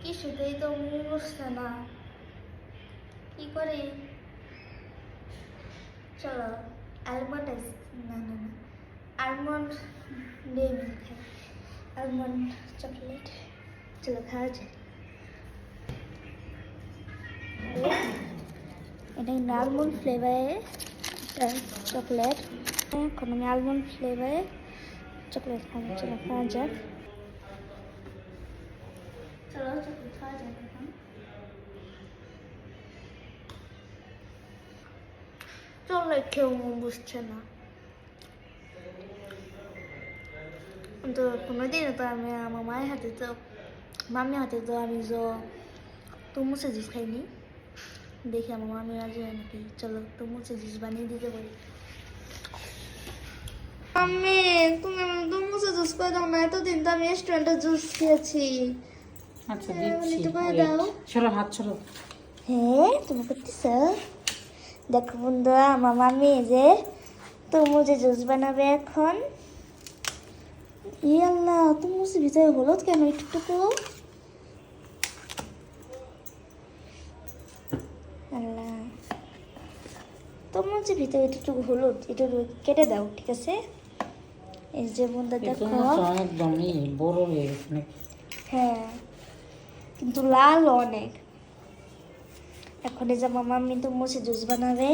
কিছুতেই তো মনে বসছে না, কি করে? চলো আলমন্ড না না না আলমন্ড নেই, খাই আলমন্ড চকলেট। চলো খাওয়া যায়। এটা কিন্তু আলমন্ড ফ্লেভারে চকলেট। এখন আমি আলমন্ড ফ্লেভারে চকলেট খাবো। চলো খাওয়া যাক। চলো চকলেট খাওয়া যাক এখন। চলো কেউ বুঝছে না, তো কোনোদিনও তো আমি আমার মায়ের হাতে তো মামির হাতে তো আমি তরমুজের জুস খাইনি। দেখি আমার মামি রাজি হয় নাকি। চলো তরমুজের জুস বানিয়ে দিতে পারি। আমি তুমি আমার তরমুজের জুস করে দাও না, এতদিন তো আমি রেস্টুরেন্টের জুস খেয়েছি। আচ্ছা দিচ্ছি, একটু করে দাও। চলো হাত চলো। হ্যাঁ তুমি করতেছ। দেখো বন্ধুরা, আমার মামি যে তরমুজের জুস বানাবে এখন। আল্লাহ, তরমুজের ভিতরে হলুদ কেন একটুকু? আল্লাহ, তরমুজের ভিতরে একটুকু হলুদ একটু কেটে দাও, ঠিক আছে? এই যে বন্ধু দেখো, একদমই বড় হয়ে গেছে নাকি? হ্যাঁ কিন্তু লাল অনেক। এখন এই যে আমার মাম্মি তরমুজের জুস বানাবে।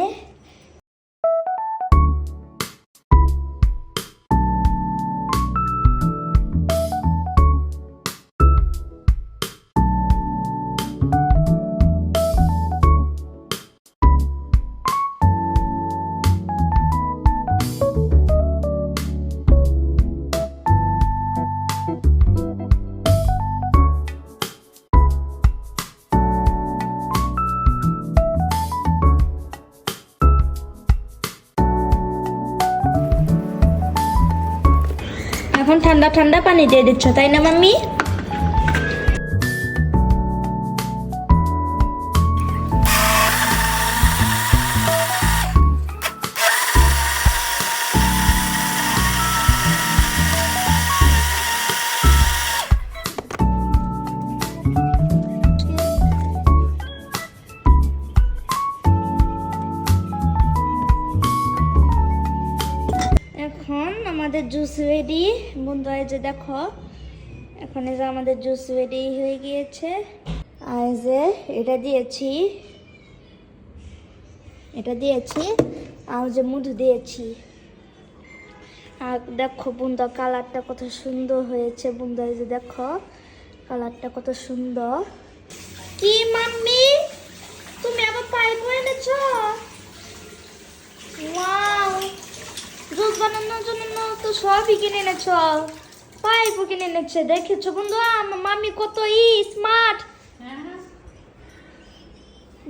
এখন ঠান্ডা ঠান্ডা পানি দিয়ে দিচ্ছ, তাই না মাম্মি? এখন আমাদের জুস রেডি বন্ধুরা, এই যে দেখো এখন এই যে আমাদের জুস রেডি হয়ে গিয়েছে। আর এই যে এটা দিয়েছি আর যে মধু দিয়েছি। আর দেখো বন্ধুরা, কালারটা কত সুন্দর হয়েছে বন্ধুরা, এই যে দেখো কালারটা কত সুন্দর। কি মাম্মি, তুমি আবার পাইপ এনেছো? ওয়াও, জুস বানানোর জন্য তো সবই কিনে এনেছ, পাইপও কিনে এনেছে। দেখেছো বন্ধু আমার মামি কত স্মার্ট।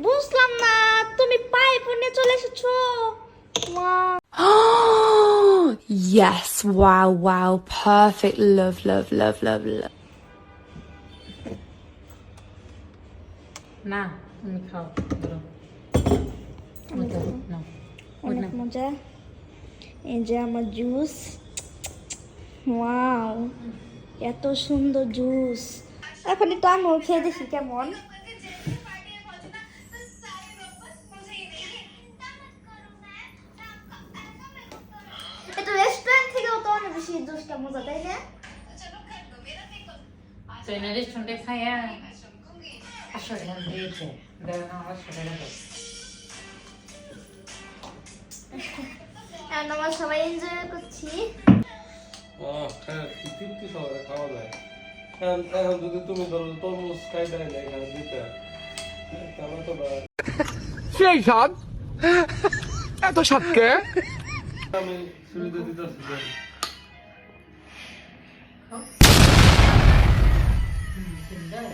বুঝলাম না, তুমি পাইপও নিয়ে চলে এসেছো। Yes, wow, wow, perfect, love, love, love, love, love. না তুমি খাও, ধরো। অনেক মজা। এই যে আমার জুস, ওয়াও এত সুন্দর জুস। এখন একটু আমিও খেয়ে দেখি কেমন। এটা রেস্টুরেন্ট থেকেও তো অনেক বেশি জুসটা মজা, তাই না? চাইনা রেস্টুরেন্টে খাইয়া 500 টাকা দিয়েছে, দেয় না 500 টাকা দাও। এখন আমরা সবাই এনজয় করছি। তৃপ্তি সহকারে খাওয়া যায়। এখন যদি তুমি ধরো তরমুজ খাই দেয় না এখানে দিতে, তাহলে তো সেই স্বাদ, এত স্বাদকে আমি সুবিধা দিতেছি। সুন্দর।